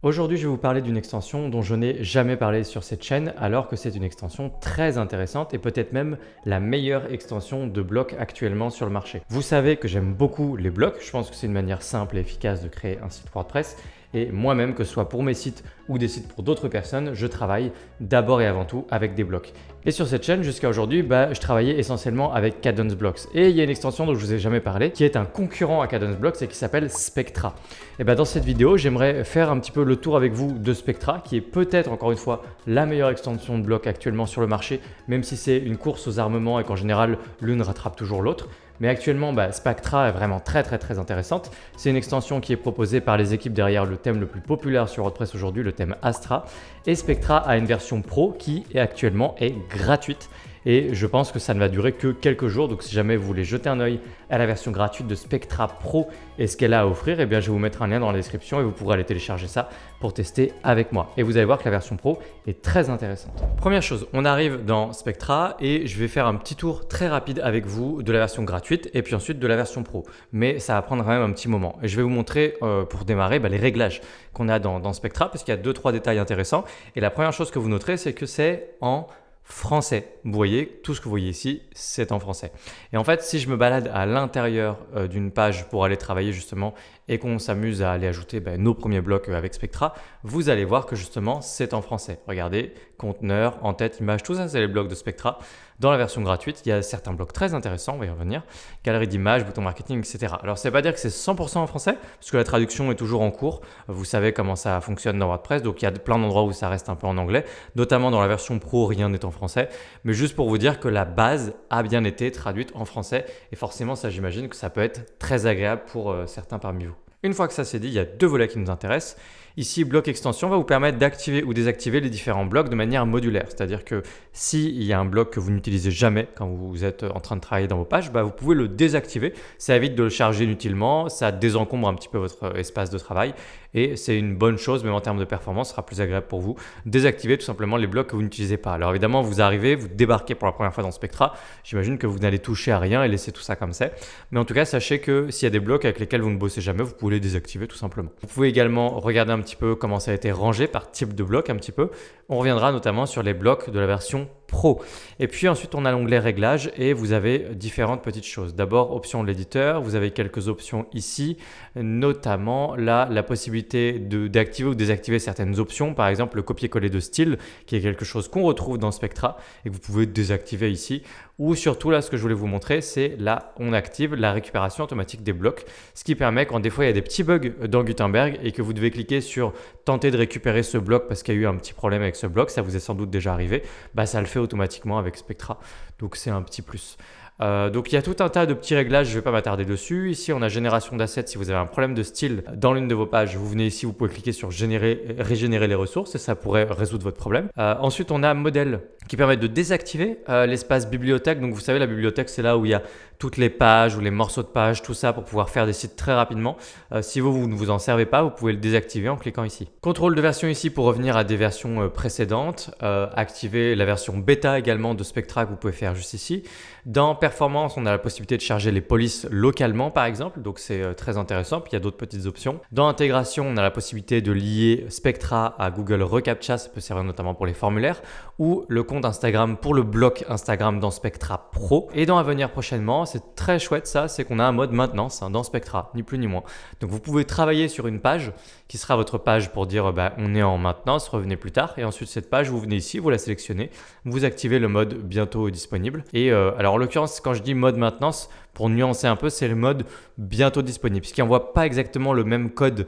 Aujourd'hui, je vais vous parler d'une extension dont je n'ai jamais parlé sur cette chaîne, alors que c'est une extension très intéressante et peut-être même la meilleure extension de blocs actuellement sur le marché. Vous savez que j'aime beaucoup les blocs, je pense que c'est une manière simple et efficace de créer un site WordPress. Et moi-même, que ce soit pour mes sites ou des sites pour d'autres personnes, je travaille d'abord et avant tout avec des blocs. Et sur cette chaîne, jusqu'à aujourd'hui, je travaillais essentiellement avec Kadence Blocks. Et il y a une extension dont je vous ai jamais parlé, qui est un concurrent à Kadence Blocks et qui s'appelle Spectra. Et dans cette vidéo, j'aimerais faire un petit peu le tour avec vous de Spectra, qui est peut-être encore une fois la meilleure extension de blocs actuellement sur le marché, même si c'est une course aux armements et qu'en général, l'une rattrape toujours l'autre. Mais actuellement, Spectra est vraiment très intéressante. C'est une extension qui est proposée par les équipes derrière le thème le plus populaire sur WordPress aujourd'hui, le thème Astra. Et Spectra a une version pro qui actuellement est gratuite. Et je pense que ça ne va durer que quelques jours. Donc si jamais vous voulez jeter un œil à la version gratuite de Spectra Pro et ce qu'elle a à offrir, je vais vous mettre un lien dans la description et vous pourrez aller télécharger ça pour tester avec moi. Et vous allez voir que la version Pro est très intéressante. Première chose, on arrive dans Spectra et je vais faire un petit tour très rapide avec vous de la version gratuite et puis ensuite de la version Pro. Mais ça va prendre quand même un petit moment. Et je vais vous montrer pour démarrer les réglages qu'on a dans Spectra parce qu'il y a 2-3 détails intéressants. Et la première chose que vous noterez, c'est que c'est en français. Vous voyez, tout ce que vous voyez ici, c'est en français. Et en fait, si je me balade à l'intérieur d'une page pour aller travailler justement et qu'on s'amuse à aller ajouter nos premiers blocs avec Spectra, vous allez voir que justement, c'est en français. Regardez, conteneur, en-tête, image, tout ça, c'est les blocs de Spectra. Dans la version gratuite, il y a certains blocs très intéressants, on va y revenir. Galerie d'images, bouton marketing, etc. Alors, ça ne veut pas dire que c'est 100% en français, parce que la traduction est toujours en cours. Vous savez comment ça fonctionne dans WordPress, donc il y a plein d'endroits où ça reste un peu en anglais. Notamment dans la version pro, rien n'est en français. Mais juste pour vous dire que la base a bien été traduite en français. Et forcément, ça, j'imagine que ça peut être très agréable pour certains parmi vous. Une fois que ça c'est dit, il y a 2 volets qui nous intéressent. Ici, bloc extension va vous permettre d'activer ou désactiver les différents blocs de manière modulaire. C'est-à-dire que s'il y a un bloc que vous n'utilisez jamais quand vous êtes en train de travailler dans vos pages, vous pouvez le désactiver. Ça évite de le charger inutilement, ça désencombre un petit peu votre espace de travail et c'est une bonne chose, même en termes de performance, ce sera plus agréable pour vous. Désactiver tout simplement les blocs que vous n'utilisez pas. Alors évidemment, vous arrivez, vous débarquez pour la première fois dans Spectra. J'imagine que vous n'allez toucher à rien et laisser tout ça comme c'est. Mais en tout cas, sachez que s'il y a des blocs avec lesquels vous ne bossez jamais, vous pouvez les désactiver tout simplement. Vous pouvez également regarder un petit peu comment ça a été rangé par type de bloc un petit peu. On reviendra notamment sur les blocs de la version Pro. Et puis ensuite, on a l'onglet réglages et vous avez différentes petites choses. D'abord, options de l'éditeur. Vous avez quelques options ici, notamment là, la possibilité d'activer ou désactiver certaines options. Par exemple, le copier-coller de style, qui est quelque chose qu'on retrouve dans Spectra et que vous pouvez désactiver ici. Ou surtout, là, ce que je voulais vous montrer, c'est là, on active la récupération automatique des blocs, ce qui permet quand des fois il y a des petits bugs dans Gutenberg et que vous devez cliquer sur tenter de récupérer ce bloc parce qu'il y a eu un petit problème avec ce bloc, ça vous est sans doute déjà arrivé, ça le fait automatiquement avec Spectra. Donc c'est un petit plus. Donc il y a tout un tas de petits réglages, je ne vais pas m'attarder dessus. Ici, on a génération d'assets. Si vous avez un problème de style dans l'une de vos pages, vous venez ici, vous pouvez cliquer sur régénérer les ressources et ça pourrait résoudre votre problème. Ensuite, on a modèle qui permet de désactiver l'espace bibliothèque. Donc vous savez, la bibliothèque, c'est là où il y a toutes les pages ou les morceaux de pages, tout ça pour pouvoir faire des sites très rapidement. Si vous ne vous en servez pas, vous pouvez le désactiver en cliquant ici. Contrôle de version ici pour revenir à des versions précédentes. Activer la version bêta également de Spectra que vous pouvez faire juste ici. Dans performance, on a la possibilité de charger les polices localement par exemple, donc c'est très intéressant. Puis il y a d'autres petites options. Dans intégration, on a la possibilité de lier Spectra à Google Recaptcha, ça peut servir notamment pour les formulaires, ou le compte Instagram pour le bloc Instagram dans Spectra Pro. Et dans à venir prochainement, c'est très chouette ça, c'est qu'on a un mode maintenance dans Spectra, ni plus ni moins. Donc vous pouvez travailler sur une page qui sera votre page pour dire on est en maintenance, revenez plus tard. Et ensuite cette page, vous venez ici, vous la sélectionnez, vous activez le mode bientôt disponible. Et alors en l'occurrence, quand je dis mode maintenance, pour nuancer un peu, c'est le mode bientôt disponible, puisqu'il n'envoie pas exactement le même code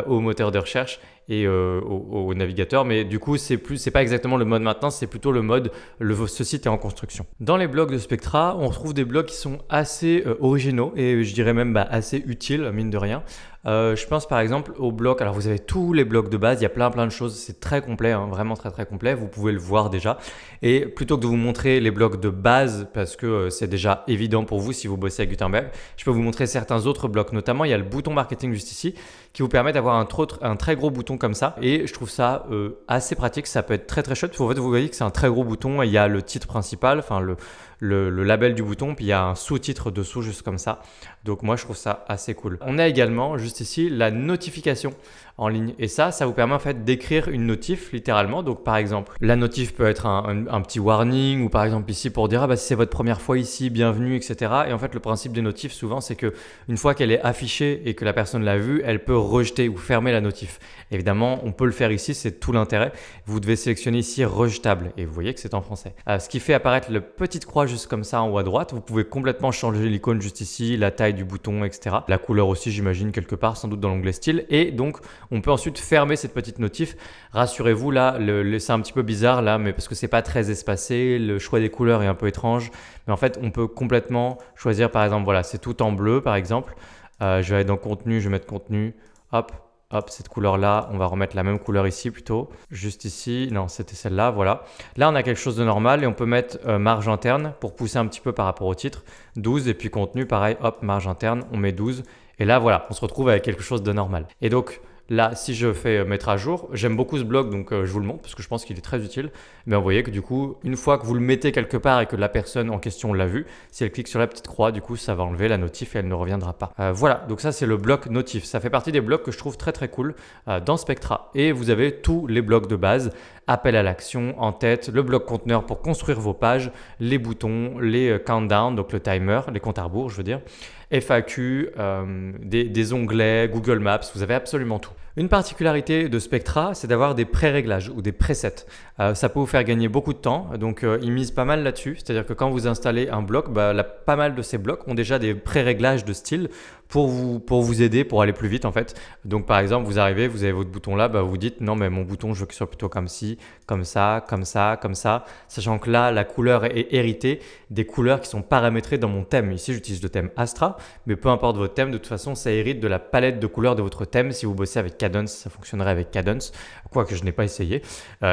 au moteur de recherche et au navigateur, mais du coup c'est pas exactement le mode maintenance, c'est plutôt le mode ce site est en construction. Dans les blocs de Spectra, on retrouve des blocs qui sont assez originaux et je dirais même assez utiles mine de rien. Je pense par exemple aux blocs, alors vous avez tous les blocs de base, il y a plein de choses, c'est très complet, vraiment très complet, vous pouvez le voir déjà. Et plutôt que de vous montrer les blocs de base, parce que c'est déjà évident pour vous si vous bossez avec Gutenberg, je peux vous montrer certains autres blocs, notamment il y a le bouton marketing juste ici, qui vous permet d'avoir un très gros bouton comme ça. Et je trouve ça assez pratique, ça peut être très chouette. En fait, vous voyez que c'est un très gros bouton et il y a le titre principal, enfin le label du bouton, puis il y a un sous-titre dessous juste comme ça. Donc moi je trouve ça assez cool. On a également juste ici la notification en ligne. Et ça vous permet en fait d'écrire une notif littéralement. Donc par exemple, la notif peut être un petit warning ou par exemple ici pour dire si c'est votre première fois ici, bienvenue, etc. Et en fait, le principe des notifs souvent, c'est que une fois qu'elle est affichée et que la personne l'a vue, elle peut rejeter ou fermer la notif. Évidemment, on peut le faire ici, c'est tout l'intérêt. Vous devez sélectionner ici rejetable et vous voyez que c'est en français. Ce qui fait apparaître la petite croix juste comme ça en haut à droite. Vous pouvez complètement changer l'icône juste ici, la taille du bouton, etc. La couleur aussi, j'imagine quelque part, sans doute dans l'onglet style. Et donc, on peut ensuite fermer cette petite notif. Rassurez-vous, là, c'est un petit peu bizarre là, mais parce que c'est pas très espacé, le choix des couleurs est un peu étrange. Mais en fait, on peut complètement choisir, par exemple, voilà, c'est tout en bleu, par exemple. Je vais aller dans contenu, je vais mettre contenu, hop, cette couleur-là, on va remettre la même couleur ici plutôt. Juste ici, non, c'était celle-là, voilà. Là, on a quelque chose de normal et on peut mettre marge interne pour pousser un petit peu par rapport au titre. 12 et puis contenu, pareil, hop, marge interne, on met 12. Et là, voilà, on se retrouve avec quelque chose de normal. Et donc, là, si je fais mettre à jour, j'aime beaucoup ce bloc, donc je vous le montre parce que je pense qu'il est très utile. Mais vous voyez que du coup, une fois que vous le mettez quelque part et que la personne en question l'a vu, si elle clique sur la petite croix, du coup, ça va enlever la notif et elle ne reviendra pas. Voilà, donc ça, c'est le bloc notif. Ça fait partie des blocs que je trouve très très cool dans Spectra. Et vous avez tous les blocs de base, appel à l'action, en tête, le bloc conteneur pour construire vos pages, les boutons, les countdown, donc le timer, les comptes à rebours, je veux dire. FAQ, des onglets, Google Maps, vous avez absolument tout. Une particularité de Spectra, c'est d'avoir des pré-réglages ou des presets. Ça peut vous faire gagner beaucoup de temps, donc ils misent pas mal là-dessus. C'est-à-dire que quand vous installez un bloc, pas mal de ces blocs ont déjà des pré-réglages de style pour vous aider, pour aller plus vite en fait. Donc par exemple, vous arrivez, vous avez votre bouton là, vous dites non mais mon bouton je veux qu'il soit plutôt comme ci, comme ça, comme ça, comme ça. Sachant que là, la couleur est héritée des couleurs qui sont paramétrées dans mon thème. Ici, j'utilise le thème Astra, mais peu importe votre thème, de toute façon, ça hérite de la palette de couleurs de votre thème. Si vous bossez avec Cadence, ça fonctionnerait avec Cadence, quoique je n'ai pas essayé.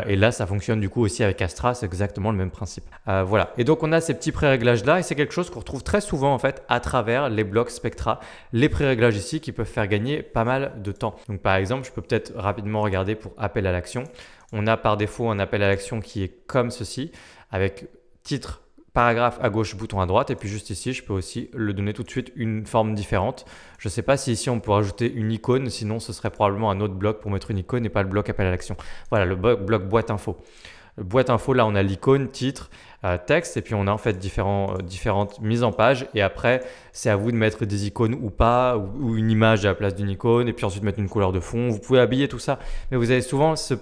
Et là, ça fonctionne du coup aussi avec Astra, c'est exactement le même principe. Voilà. Et donc, on a ces petits pré-réglages là et c'est quelque chose qu'on retrouve très souvent en fait à travers les blocs Spectra. Les pré-réglages ici qui peuvent faire gagner pas mal de temps. Donc, par exemple, je peux peut-être rapidement regarder pour appel à l'action. On a par défaut un appel à l'action qui est comme ceci, avec titre, paragraphe à gauche, bouton à droite. Et puis juste ici, je peux aussi le donner tout de suite une forme différente. Je ne sais pas si ici on peut rajouter une icône, sinon ce serait probablement un autre bloc pour mettre une icône et pas le bloc appel à l'action. Voilà, le bloc boîte info. Boîte info, là on a l'icône, titre, texte et puis on a en fait différentes mises en page et après c'est à vous de mettre des icônes ou pas ou une image à la place d'une icône et puis ensuite mettre une couleur de fond. Vous pouvez habiller tout ça mais vous avez souvent ces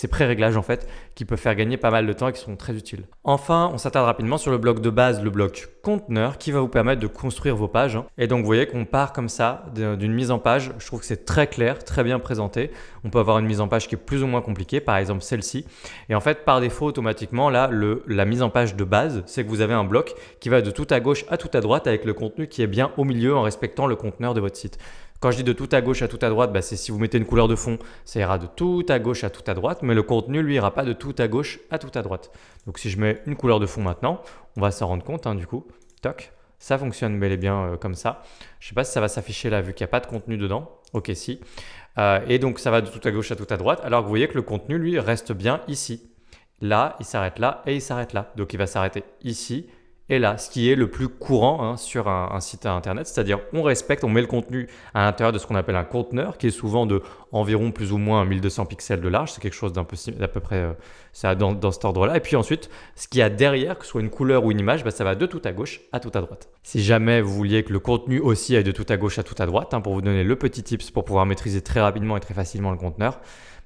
pré-réglages en fait qui peuvent faire gagner pas mal de temps et qui sont très utiles. Enfin, on s'attarde rapidement sur le bloc de base, le bloc conteneur qui va vous permettre de construire vos pages. Et donc vous voyez qu'on part comme ça d'une mise en page. Je trouve que c'est très clair, très bien présenté. On peut avoir une mise en page qui est plus ou moins compliquée, par exemple celle-ci. Et en fait, par défaut, automatiquement, là, la mise en page de base, c'est que vous avez un bloc qui va de tout à gauche à tout à droite avec le contenu qui est bien au milieu en respectant le conteneur de votre site. Quand je dis de tout à gauche à tout à droite, c'est si vous mettez une couleur de fond, ça ira de tout à gauche à tout à droite, mais le contenu, lui, ira pas de tout à gauche à tout à droite. Donc si je mets une couleur de fond maintenant, on va s'en rendre compte du coup. Toc, ça fonctionne bel et bien comme ça. Je ne sais pas si ça va s'afficher là vu qu'il n'y a pas de contenu dedans. Ok, si. Et donc ça va de tout à gauche à tout à droite, alors que vous voyez que le contenu, lui, reste bien ici. Là, il s'arrête là et il s'arrête là. Donc il va s'arrêter ici et là, ce qui est le plus courant sur un site internet, c'est-à-dire on met le contenu à l'intérieur de ce qu'on appelle un conteneur qui est souvent de environ plus ou moins 1200 pixels de large, c'est quelque chose d'à peu près ça dans cet ordre-là. Et puis ensuite, ce qu'il y a derrière, que ce soit une couleur ou une image, ça va de tout à gauche à tout à droite. Si jamais vous vouliez que le contenu aussi aille de tout à gauche à tout à droite, pour vous donner le petit tips pour pouvoir maîtriser très rapidement et très facilement le conteneur,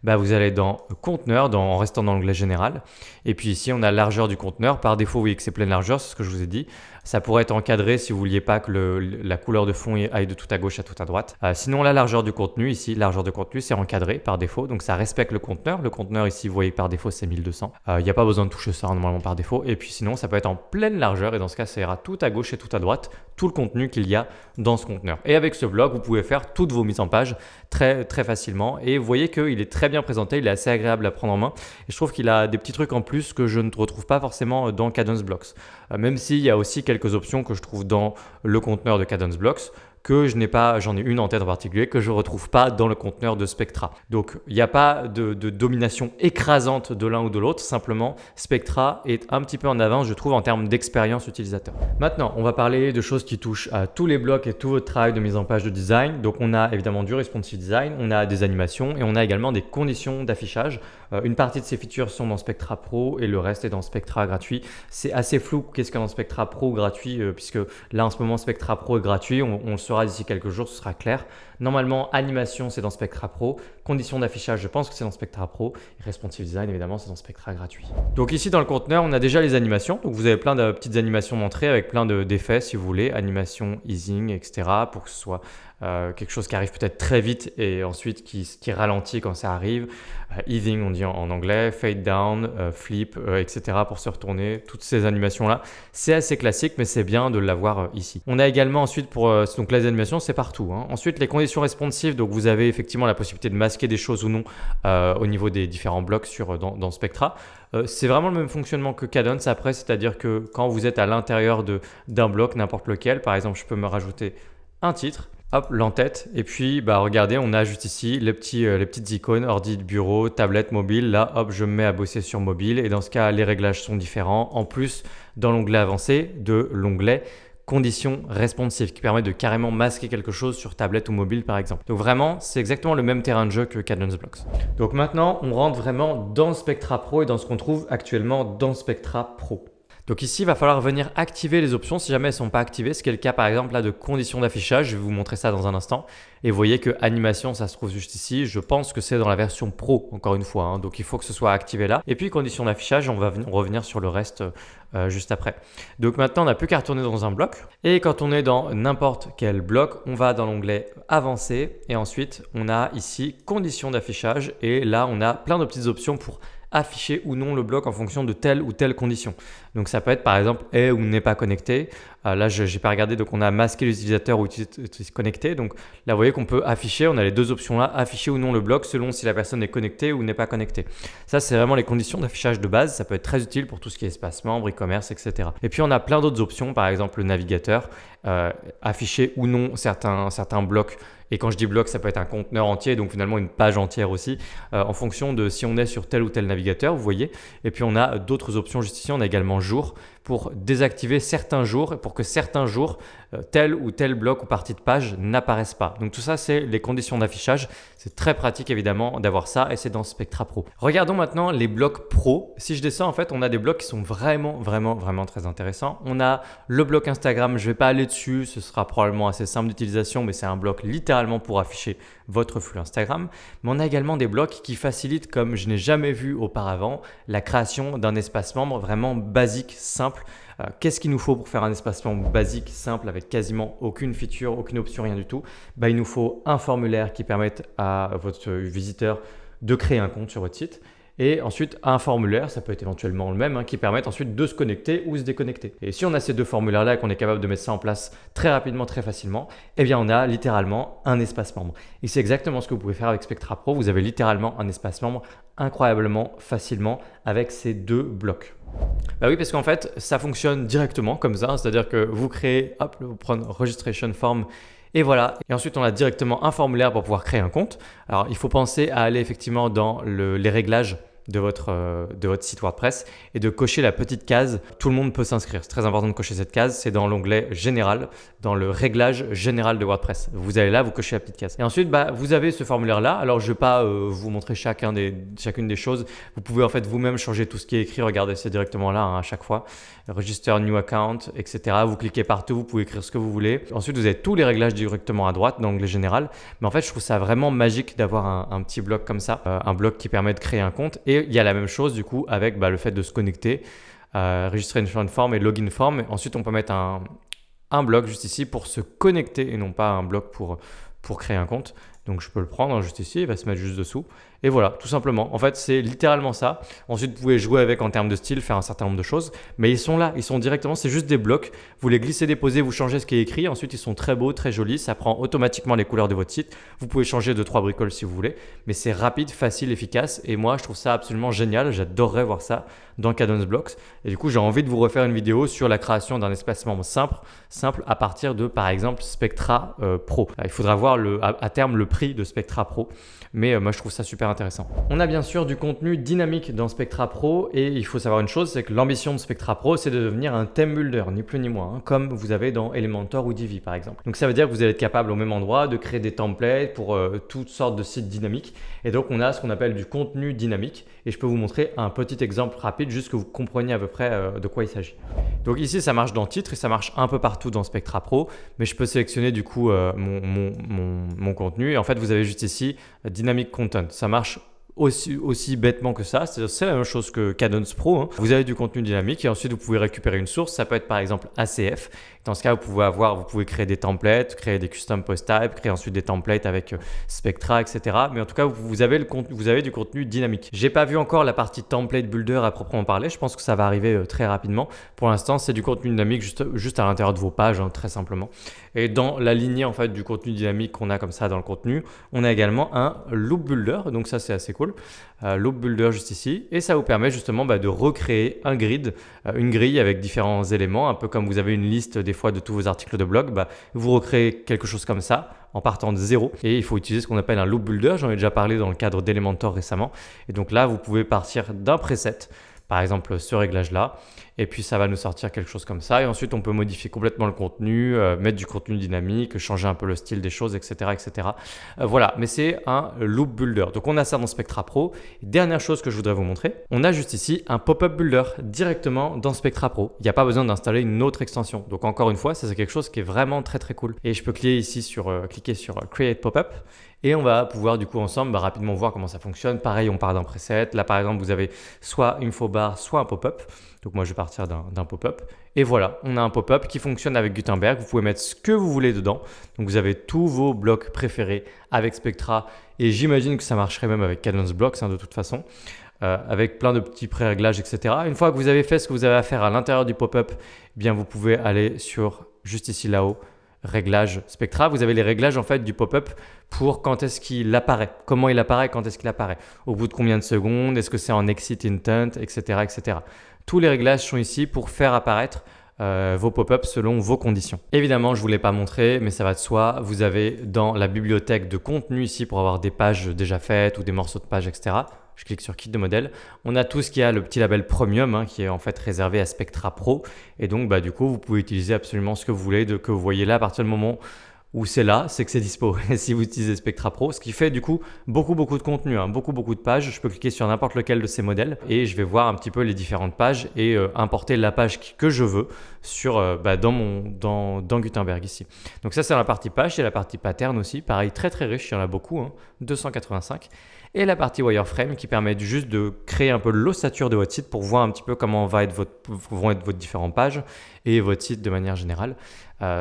vous allez dans conteneur en restant dans l'onglet général et puis ici on a largeur du conteneur. Par défaut vous voyez que c'est pleine largeur, c'est ce que je vous ai dit. Ça pourrait être encadré si vous vouliez pas que la couleur de fond aille de tout à gauche à tout à droite. Sinon la largeur du contenu ici, largeur de contenu c'est encadré par défaut, donc ça respecte le conteneur. Le conteneur ici vous voyez par défaut c'est 1200. Il n'y a pas besoin de toucher ça normalement par défaut. Et puis sinon ça peut être en pleine largeur et dans ce cas ça ira tout à gauche et tout à droite, tout le contenu qu'il y a dans ce conteneur. Et avec ce bloc vous pouvez faire toutes vos mises en page très très facilement et vous voyez qu'il est très bien présenté, il est assez agréable à prendre en main et je trouve qu'il a des petits trucs en plus que je ne retrouve pas forcément dans Cadence Blocks. Même s'il y a aussi quelques options que je trouve dans le conteneur de Cadence Blocks que je n'ai pas, j'en ai une en tête en particulier, que je ne retrouve pas dans le conteneur de Spectra. Donc, il n'y a pas de domination écrasante de l'un ou de l'autre, simplement Spectra est un petit peu en avance, je trouve, en termes d'expérience utilisateur. Maintenant, on va parler de choses qui touchent à tous les blocs et tout votre travail de mise en page de design. Donc, on a évidemment du responsive design, on a des animations et on a également des conditions d'affichage. Une partie de ces features sont dans Spectra Pro et le reste est dans Spectra gratuit. C'est assez flou qu'est-ce qu'il y a dans Spectra Pro gratuit puisque là en ce moment Spectra Pro est gratuit, on le saura d'ici quelques jours, ce sera clair. Normalement, animation c'est dans Spectra Pro, conditions d'affichage je pense que c'est dans Spectra Pro, et responsive design évidemment c'est dans Spectra gratuit. Donc ici dans le conteneur on a déjà les animations, donc vous avez plein de petites animations d'entrée avec plein d'effets si vous voulez, animation, easing, etc. pour que ce soit quelque chose qui arrive peut-être très vite et ensuite qui ralentit quand ça arrive. Easing on dit en anglais, fade down, flip, etc. pour se retourner. Toutes ces animations là, c'est assez classique mais c'est bien de l'avoir ici. On a également ensuite donc les animations c'est partout. Ensuite les conditions responsives, donc vous avez effectivement la possibilité de masquer des choses ou non au niveau des différents blocs dans Spectra. C'est vraiment le même fonctionnement que Cadence après, c'est-à-dire que quand vous êtes à l'intérieur d'un bloc, n'importe lequel, par exemple je peux me rajouter un titre, hop, l'entête, et puis regardez, on a juste ici les petites icônes, ordi de bureau, tablette, mobile. Là, hop, je me mets à bosser sur mobile et dans ce cas, les réglages sont différents. En plus, dans l'onglet avancé de l'onglet conditions responsive qui permet de carrément masquer quelque chose sur tablette ou mobile par exemple. Donc vraiment, c'est exactement le même terrain de jeu que Cadence Blocks. Donc maintenant, on rentre vraiment dans Spectra Pro et dans ce qu'on trouve actuellement dans Spectra Pro. Donc ici, il va falloir venir activer les options si jamais elles ne sont pas activées, ce qui est le cas par exemple là de conditions d'affichage. Je vais vous montrer ça dans un instant. Et vous voyez que animation, ça se trouve juste ici. Je pense que c'est dans la version Pro, encore une fois. Donc il faut que ce soit activé là. Et puis conditions d'affichage, on va revenir sur le reste juste après. Donc maintenant, on n'a plus qu'à retourner dans un bloc. Et quand on est dans n'importe quel bloc, on va dans l'onglet Avancé. Et ensuite, on a ici conditions d'affichage. Et là, on a plein de petites options pour afficher ou non le bloc en fonction de telle ou telle condition. Donc ça peut être par exemple est ou n'est pas connecté. Là, je n'ai pas regardé, donc on a masqué l'utilisateur ou connecté. Donc là, vous voyez qu'on peut afficher, on a les deux options là, afficher ou non le bloc selon si la personne est connectée ou n'est pas connectée. Ça, c'est vraiment les conditions d'affichage de base. Ça peut être très utile pour tout ce qui est espace membre, e-commerce, etc. Et puis, on a plein d'autres options, par exemple le navigateur, afficher ou non certains blocs. Et quand je dis bloc, ça peut être un conteneur entier, donc finalement une page entière aussi, en fonction de si on est sur tel ou tel navigateur, vous voyez. Et puis on a d'autres options juste ici, on a également jour pour désactiver certains jours et pour que certains jours, tel ou tel bloc ou partie de page n'apparaissent pas. Donc tout ça, c'est les conditions d'affichage. C'est très pratique évidemment d'avoir ça et c'est dans Spectra Pro. Regardons maintenant les blocs Pro. Si je descends, en fait, on a des blocs qui sont vraiment très intéressants. On a le bloc Instagram, je ne vais pas aller dessus, ce sera probablement assez simple d'utilisation, mais c'est un bloc littéralement pour afficher votre flux Instagram. Mais on a également des blocs qui facilitent, comme je n'ai jamais vu auparavant, la création d'un espace membre vraiment basique, simple. Qu'est-ce qu'il nous faut pour faire un espace membre basique, simple, avec quasiment aucune feature, aucune option, rien du tout? Il nous faut un formulaire qui permette à votre visiteur de créer un compte sur votre site. Et ensuite, un formulaire, ça peut être éventuellement le même, qui permette ensuite de se connecter ou se déconnecter. Et si on a ces deux formulaires-là et qu'on est capable de mettre ça en place très rapidement, très facilement, eh bien on a littéralement un espace membre. Et c'est exactement ce que vous pouvez faire avec Spectra Pro. Vous avez littéralement un espace membre incroyablement facilement avec ces deux blocs. Oui, parce qu'en fait, ça fonctionne directement comme ça. C'est-à-dire que vous créez, hop, vous prenez Registration Form. Et voilà, et ensuite on a directement un formulaire pour pouvoir créer un compte. Alors il faut penser à aller effectivement dans les réglages de votre site WordPress et de cocher la petite case « Tout le monde peut s'inscrire ». C'est très important de cocher cette case, c'est dans l'onglet « Général », dans le réglage général de WordPress. Vous allez là, vous cochez la petite case. Et ensuite, vous avez ce formulaire-là. Alors, je ne vais pas vous montrer chacune des choses. Vous pouvez en fait vous-même changer tout ce qui est écrit. Regardez, c'est directement là à chaque fois. Register New Account, etc. Vous cliquez partout, vous pouvez écrire ce que vous voulez. Ensuite, vous avez tous les réglages directement à droite dans l'onglet Général. Mais en fait, je trouve ça vraiment magique d'avoir un petit bloc comme ça, un bloc qui permet de créer un compte. Et il y a la même chose du coup avec le fait de se connecter, Registration Form et Login Form. Ensuite, on peut mettre un bloc juste ici pour se connecter et non pas un bloc pour créer un compte. Donc je peux le prendre juste ici, il va se mettre juste dessous. Et voilà, tout simplement. En fait, c'est littéralement ça. Ensuite, vous pouvez jouer avec en termes de style, faire un certain nombre de choses. Mais ils sont là, ils sont directement, c'est juste des blocs. Vous les glissez, déposez, vous changez ce qui est écrit. Ensuite, ils sont très beaux, très jolis. Ça prend automatiquement les couleurs de votre site. Vous pouvez changer 2-3 bricoles si vous voulez. Mais c'est rapide, facile, efficace. Et moi, je trouve ça absolument génial. J'adorerais voir ça dans Cadence Blocks. Et du coup, j'ai envie de vous refaire une vidéo sur la création d'un espacement simple à partir de, par exemple, Spectra Pro. Il faudra voir à terme le prix de Spectra Pro. Mais moi, je trouve ça super intéressant. On a bien sûr du contenu dynamique dans Spectra Pro et il faut savoir une chose, c'est que l'ambition de Spectra Pro, c'est de devenir un theme builder, ni plus ni moins, hein, comme vous avez dans Elementor ou Divi par exemple. Donc ça veut dire que vous allez être capable au même endroit de créer des templates pour toutes sortes de sites dynamiques. Et donc on a ce qu'on appelle du contenu dynamique et je peux vous montrer un petit exemple rapide juste que vous compreniez à peu près de quoi il s'agit. Donc ici, ça marche dans titre et ça marche un peu partout dans Spectra Pro, mais je peux sélectionner du coup mon contenu et en fait, vous avez juste ici Dynamic Content. Ça marche aussi bêtement que ça, c'est la même chose que Cadence Pro. Hein. Vous avez du contenu dynamique et ensuite vous pouvez récupérer une source. Ça peut être par exemple ACF. Dans ce cas, vous pouvez créer des templates, créer des custom post types, créer ensuite des templates avec Spectra, etc. Mais en tout cas, vous avez du contenu dynamique. J'ai pas vu encore la partie template builder à proprement parler. Je pense que ça va arriver très rapidement. Pour l'instant, c'est du contenu dynamique juste à l'intérieur de vos pages, hein, très simplement. Et dans la lignée en fait du contenu dynamique qu'on a comme ça dans le contenu, on a également un loop builder. Donc ça, c'est assez cool. Loop builder juste ici et ça vous permet justement de recréer un grid, une grille avec différents éléments, un peu comme vous avez une liste des fois de tous vos articles de blog, vous recréez quelque chose comme ça en partant de zéro et il faut utiliser ce qu'on appelle un loop builder. J'en ai déjà parlé dans le cadre d'Elementor récemment et donc là vous pouvez partir d'un preset, par exemple ce réglage là, et puis ça va nous sortir quelque chose comme ça et ensuite on peut modifier complètement le contenu, mettre du contenu dynamique, changer un peu le style des choses, etc. Voilà, mais c'est un loop builder. Donc on a ça dans Spectra Pro. Et dernière chose que je voudrais vous montrer, on a juste ici un pop-up builder directement dans Spectra Pro. Il n'y a pas besoin d'installer une autre extension. Donc encore une fois, ça c'est quelque chose qui est vraiment très très cool. Et je peux cliquer ici cliquer sur Create Pop-up. Et on va pouvoir du coup ensemble rapidement voir comment ça fonctionne. Pareil, on part d'un preset. Là par exemple, vous avez soit une infobar, soit un pop-up. Donc moi je vais partir d'un pop-up. Et voilà, on a un pop-up qui fonctionne avec Gutenberg. Vous pouvez mettre ce que vous voulez dedans. Donc vous avez tous vos blocs préférés avec Spectra. Et j'imagine que ça marcherait même avec Cadence Blocks de toute façon. Avec plein de petits pré-réglages, etc. Une fois que vous avez fait ce que vous avez à faire à l'intérieur du pop-up, bien vous pouvez aller sur juste ici là-haut, réglages Spectra. Vous avez les réglages en fait du pop-up pour quand est-ce qu'il apparaît, comment il apparaît, quand est-ce qu'il apparaît, au bout de combien de secondes, est-ce que c'est en exit intent, etc. Tous les réglages sont ici pour faire apparaître vos pop-ups selon vos conditions. Évidemment, je ne vous l'ai pas montré, mais ça va de soi. Vous avez dans la bibliothèque de contenu ici pour avoir des pages déjà faites ou des morceaux de pages, etc. Je clique sur Kit de modèle. On a tout ce qui a le petit label Premium qui est en fait réservé à Spectra Pro. Et donc, du coup, vous pouvez utiliser absolument ce que vous voulez, que vous voyez là à partir du moment où c'est là, c'est que c'est dispo si vous utilisez Spectra Pro, ce qui fait du coup beaucoup de contenu, beaucoup de pages. Je peux cliquer sur n'importe lequel de ces modèles et je vais voir un petit peu les différentes pages et importer la page que je veux dans Gutenberg ici. Donc ça c'est la partie page, il y a la partie pattern aussi, pareil très riche, il y en a beaucoup, 285. Et la partie wireframe qui permet juste de créer un peu l'ossature de votre site pour voir un petit peu comment vont être vos différentes pages et votre site de manière générale,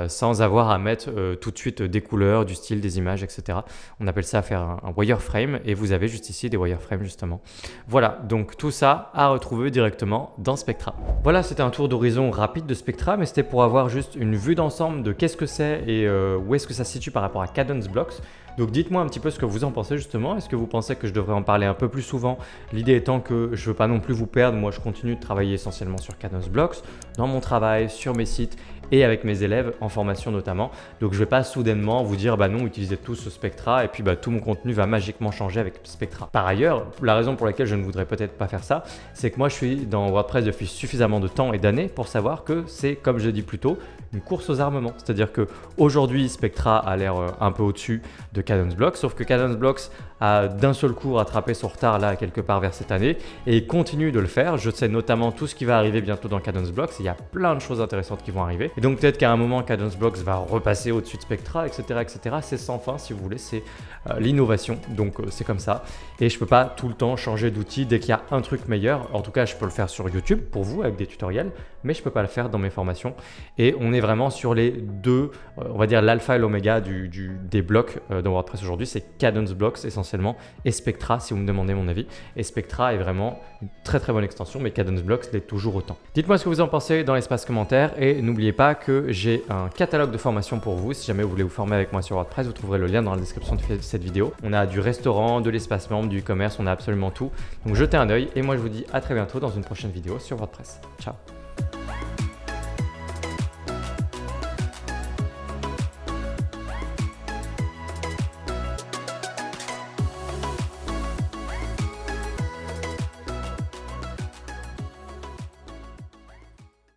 sans avoir à mettre tout de suite des couleurs, du style, des images, etc. On appelle ça faire un wireframe et vous avez juste ici des wireframes justement. Voilà, donc tout ça à retrouver directement dans Spectra. Voilà, c'était un tour d'horizon rapide de Spectra, mais c'était pour avoir juste une vue d'ensemble de qu'est-ce que c'est et où est-ce que ça se situe par rapport à Cadence Blocks. Donc dites-moi un petit peu ce que vous en pensez justement. Est-ce que vous pensez que je devrais en parler un peu plus souvent? L'idée étant que je ne veux pas non plus vous perdre. Moi, je continue de travailler essentiellement sur Cadence Blocks, dans mon travail, sur mes sites et avec mes élèves en formation notamment. Donc je ne vais pas soudainement vous dire non, utilisez tous ce Spectra et puis tout mon contenu va magiquement changer avec Spectra. Par ailleurs, la raison pour laquelle je ne voudrais peut-être pas faire ça, c'est que moi je suis dans WordPress depuis suffisamment de temps et d'années pour savoir que c'est, comme je dit plus tôt, une course aux armements. C'est-à-dire qu'aujourd'hui, Spectra a l'air un peu au-dessus de Cadence Blocks, sauf que Cadence Blocks a d'un seul coup rattrapé son retard là quelque part vers cette année et il continue de le faire. Je sais notamment tout ce qui va arriver bientôt dans Cadence Blocks. Il y a plein de choses intéressantes qui vont arriver. Et donc peut-être qu'à un moment, Cadence Blocks va repasser au-dessus de Spectra, etc. C'est sans fin si vous voulez, c'est l'innovation. Donc c'est comme ça. Et je ne peux pas tout le temps changer d'outil dès qu'il y a un truc meilleur. En tout cas, je peux le faire sur YouTube pour vous avec des tutoriels. mais je peux pas le faire dans mes formations. Et on est vraiment sur les deux, on va dire l'alpha et l'oméga des blocs dans WordPress aujourd'hui, c'est Kadence Blocks essentiellement et Spectra si vous me demandez mon avis. Et Spectra est vraiment une très très bonne extension, mais Kadence Blocks l'est toujours autant. Dites-moi ce que vous en pensez dans l'espace commentaire et n'oubliez pas que j'ai un catalogue de formation pour vous. Si jamais vous voulez vous former avec moi sur WordPress, vous trouverez le lien dans la description de cette vidéo. On a du restaurant, de l'espace membre, du e-commerce, on a absolument tout. Donc jetez un œil et moi je vous dis à très bientôt dans une prochaine vidéo sur WordPress. Ciao.